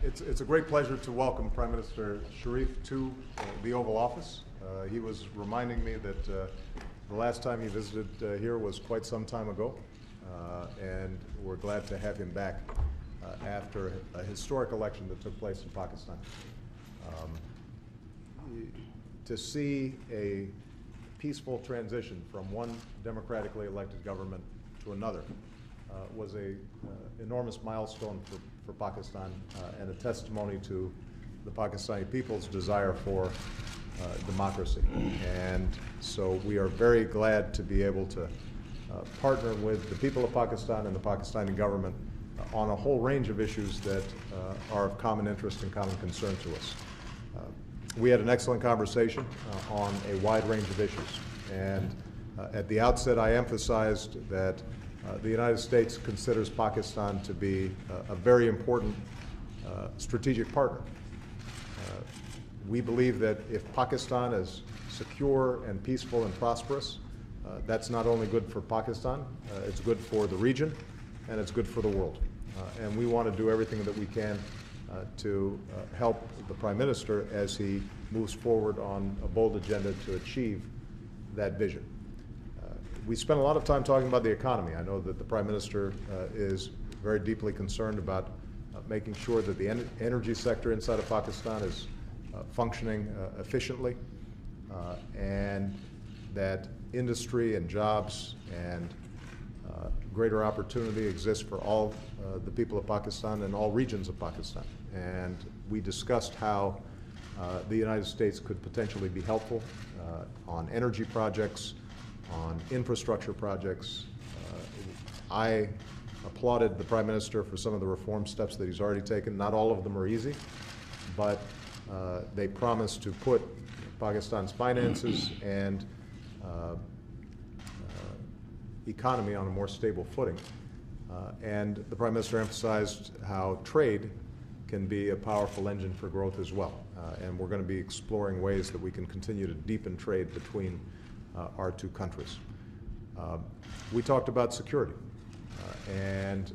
It's a great pleasure to welcome Prime Minister Sharif to the Oval Office. He was reminding me that the last time he visited here was quite some time ago, and we're glad to have him back after a historic election that took place in Pakistan. To see a peaceful transition from one democratically elected government to another was a enormous milestone for Pakistan and a testimony to the Pakistani people's desire for democracy. And so we are very glad to be able to partner with the people of Pakistan and the Pakistani government on a whole range of issues that are of common interest and common concern to us. We had an excellent conversation on a wide range of issues. And at the outset, I emphasized that the United States considers Pakistan to be a very important strategic partner. We believe that if Pakistan is secure and peaceful and prosperous, that's not only good for Pakistan, it's good for the region, and it's good for the world. And we want to do everything that we can to help the Prime Minister as he moves forward on a bold agenda to achieve that vision. We spent a lot of time talking about the economy. I know that the Prime Minister is very deeply concerned about making sure that the energy sector inside of Pakistan is functioning efficiently, and that industry and jobs and greater opportunity exists for all the people of Pakistan and all regions of Pakistan. And we discussed how the United States could potentially be helpful on energy projects, on infrastructure projects. I applauded the Prime Minister for some of the reform steps that he's already taken. Not all of them are easy, but they promise to put Pakistan's finances and economy on a more stable footing. And the Prime Minister emphasized how trade can be a powerful engine for growth as well. And we're going to be exploring ways that we can continue to deepen trade between our two countries. We talked about security and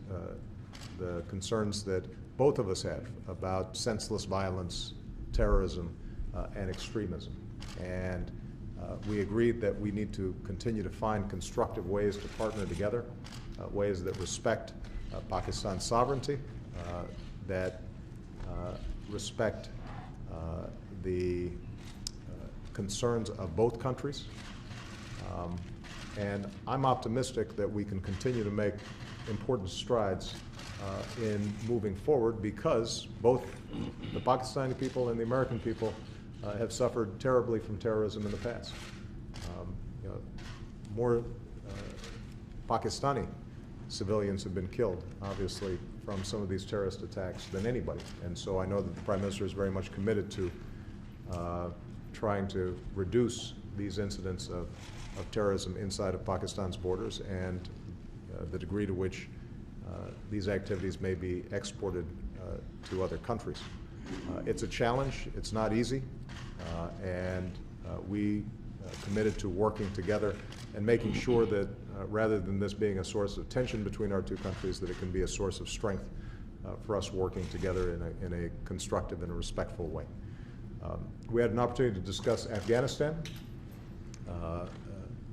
the concerns that both of us have about senseless violence, terrorism, and extremism. And we agreed that we need to continue to find constructive ways to partner together, ways that respect Pakistan's sovereignty, that respect the concerns of both countries. And I'm optimistic that we can continue to make important strides in moving forward, because both the Pakistani people and the American people have suffered terribly from terrorism in the past. More Pakistani civilians have been killed, obviously, from some of these terrorist attacks than anybody. And so I know that the Prime Minister is very much committed to trying to reduce these incidents of terrorism inside of Pakistan's borders, and the degree to which these activities may be exported to other countries. It's a challenge. It's not easy. And we committed to working together and making sure that rather than this being a source of tension between our two countries, that it can be a source of strength for us working together in a constructive and a respectful way. We had an opportunity to discuss Afghanistan.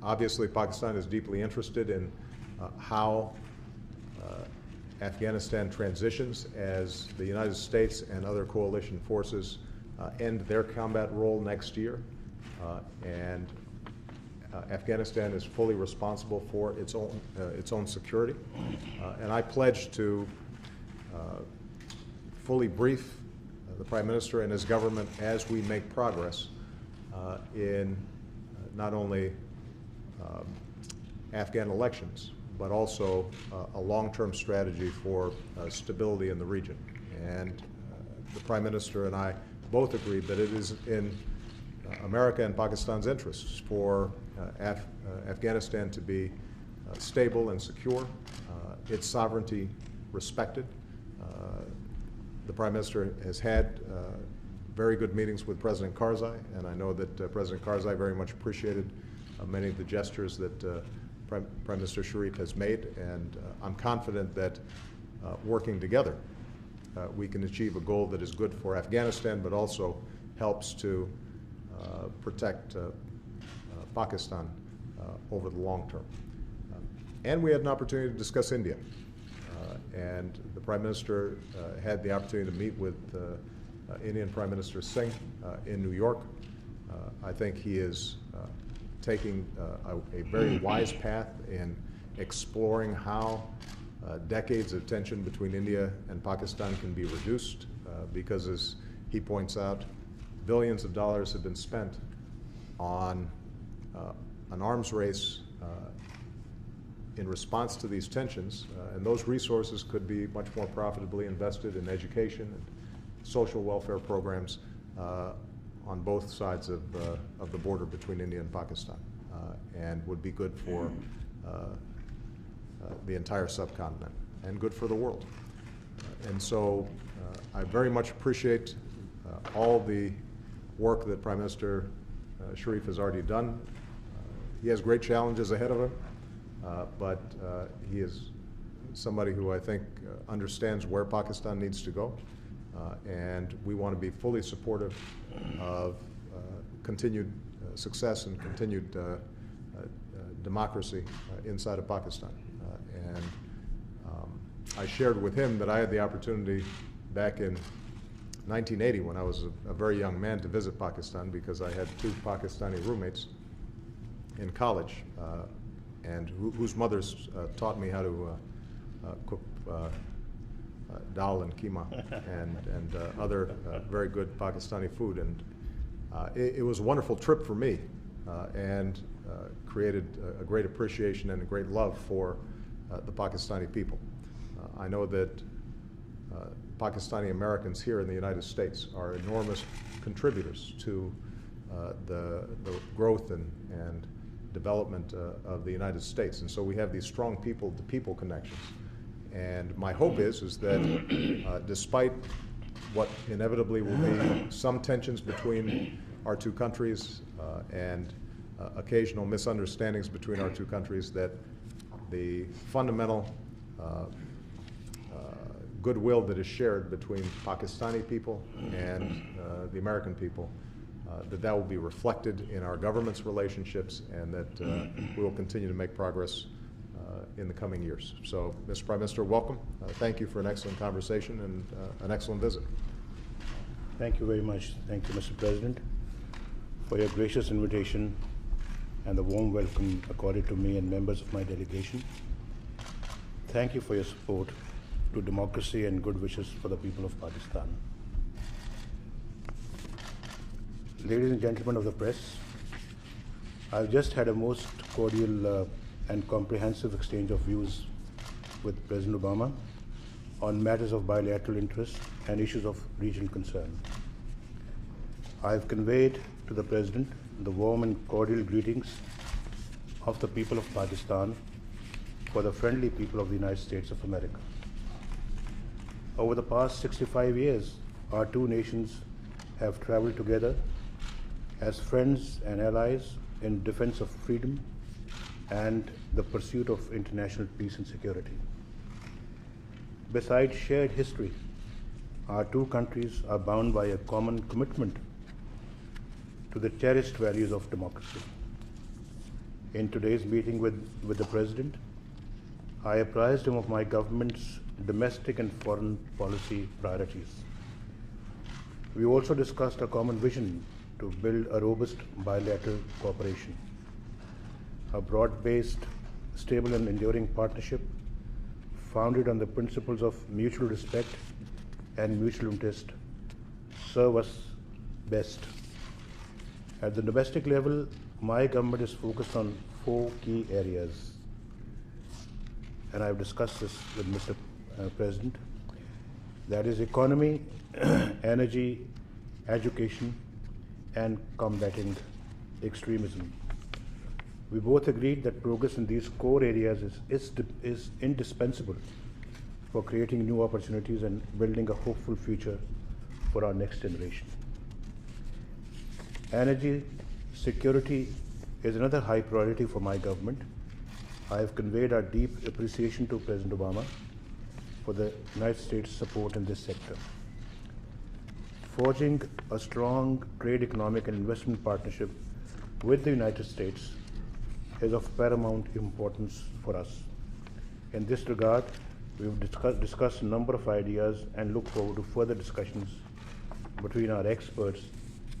Obviously, Pakistan is deeply interested in how Afghanistan transitions as the United States and other coalition forces end their combat role next year. And Afghanistan is fully responsible for its own security. And I pledge to fully brief the Prime Minister and his government as we make progress in not only Afghan elections, but also a long-term strategy for stability in the region. And the Prime Minister and I both agreed that it is in America and Pakistan's interests for Afghanistan to be stable and secure, its sovereignty respected. The Prime Minister has had very good meetings with President Karzai, and I know that President Karzai very much appreciated many of the gestures that Prime Minister Sharif has made, and I'm confident that working together, we can achieve a goal that is good for Afghanistan, but also helps to protect Pakistan over the long term. And we had an opportunity to discuss India. And the Prime Minister had the opportunity to meet with Indian Prime Minister Singh in New York. I think he is taking a very wise path in exploring how decades of tension between India and Pakistan can be reduced because, as he points out, billions of dollars have been spent on an arms race in response to these tensions, and those resources could be much more profitably invested in education and social welfare programs on both sides of the border between India and Pakistan, and would be good for the entire subcontinent and good for the world. And so I very much appreciate all the work that Prime Minister Sharif has already done. He has great challenges ahead of him, but he is somebody who I think understands where Pakistan needs to go, and we want to be fully supportive of continued success and continued democracy inside of Pakistan. And I shared with him that I had the opportunity back in 1980, when I was a very young man, to visit Pakistan because I had two Pakistani roommates in college, and whose mothers taught me how to cook dal and keema and other very good Pakistani food. And it was a wonderful trip for me, and created a great appreciation and a great love for the Pakistani people. I know that Pakistani Americans here in the United States are enormous contributors to the growth and development of the United States. And so we have these strong people-to-people connections. And my hope is that despite what inevitably will be some tensions between our two countries and occasional misunderstandings between our two countries, that the fundamental goodwill that is shared between Pakistani people and the American people, that will be reflected in our government's relationships, and that we will continue to make progress in the coming years. So, Mr. Prime Minister, welcome. Thank you for an excellent conversation and an excellent visit. Thank you very much. Thank you, Mr. President, for your gracious invitation and the warm welcome accorded to me and members of my delegation. Thank you for your support to democracy and good wishes for the people of Pakistan. Ladies and gentlemen of the press, I've just had a most cordial and comprehensive exchange of views with President Obama on matters of bilateral interest and issues of regional concern. I've conveyed to the President the warm and cordial greetings of the people of Pakistan for the friendly people of the United States of America. Over the past 65 years, our two nations have traveled together as friends and allies in defense of freedom and the pursuit of international peace and security. Besides shared history, our two countries are bound by a common commitment to the cherished values of democracy. In today's meeting with the President, I apprised him of my government's domestic and foreign policy priorities. We also discussed a common vision to build a robust bilateral cooperation, a broad-based, stable and enduring partnership founded on the principles of mutual respect and mutual interest serve us best. At the domestic level, my government is focused on 4 key areas, and I've discussed this with Mr. President. That is economy, energy, education, and combating extremism. We both agreed that progress in these core areas is indispensable for creating new opportunities and building a hopeful future for our next generation. Energy security is another high priority for my government. I have conveyed our deep appreciation to President Obama for the United States' support in this sector. Forging a strong trade, economic, and investment partnership with the United States is of paramount importance for us. In this regard, we have discussed a number of ideas and look forward to further discussions between our experts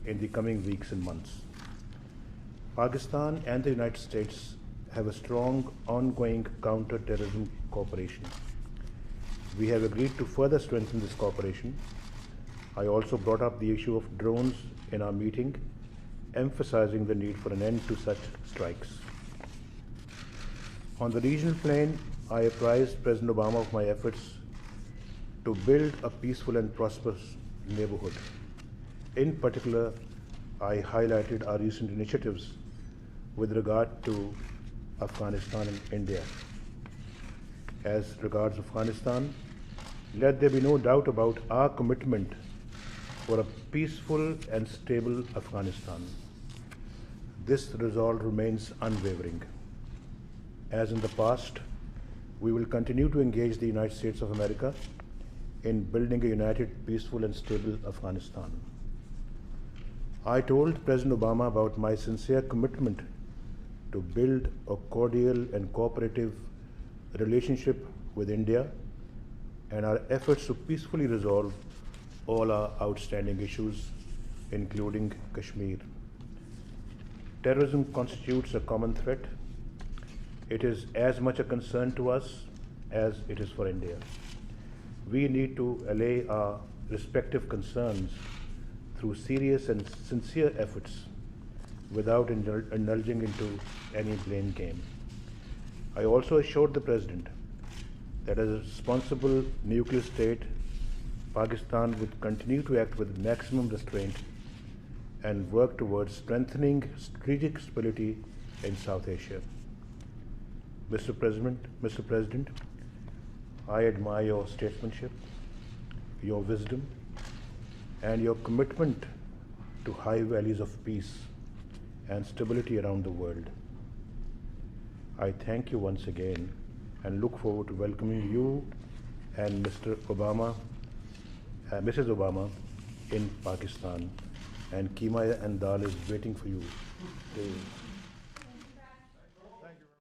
in the coming weeks and months. Pakistan and the United States have a strong ongoing counter-terrorism cooperation. We have agreed to further strengthen this cooperation. I also brought up the issue of drones in our meeting, emphasizing the need for an end to such strikes. On the regional plane, I apprised President Obama of my efforts to build a peaceful and prosperous neighborhood. In particular, I highlighted our recent initiatives with regard to Afghanistan and India. As regards Afghanistan, let there be no doubt about our commitment for a peaceful and stable Afghanistan. This resolve remains unwavering. As in the past, we will continue to engage the United States of America in building a united, peaceful, and stable Afghanistan. I told President Obama about my sincere commitment to build a cordial and cooperative relationship with India and our efforts to peacefully resolve all our outstanding issues, including Kashmir. Terrorism constitutes a common threat. It is as much a concern to us as it is for India. We need to allay our respective concerns through serious and sincere efforts without indulging into any blame game. I also assured the President that as a responsible nuclear state, Pakistan would continue to act with maximum restraint and work towards strengthening strategic stability in South Asia. Mr. President, I admire your statesmanship, your wisdom, and your commitment to high values of peace and stability around the world. I thank you once again and look forward to welcoming you and Mrs. Obama in Pakistan. And Keema and Dal is waiting for you.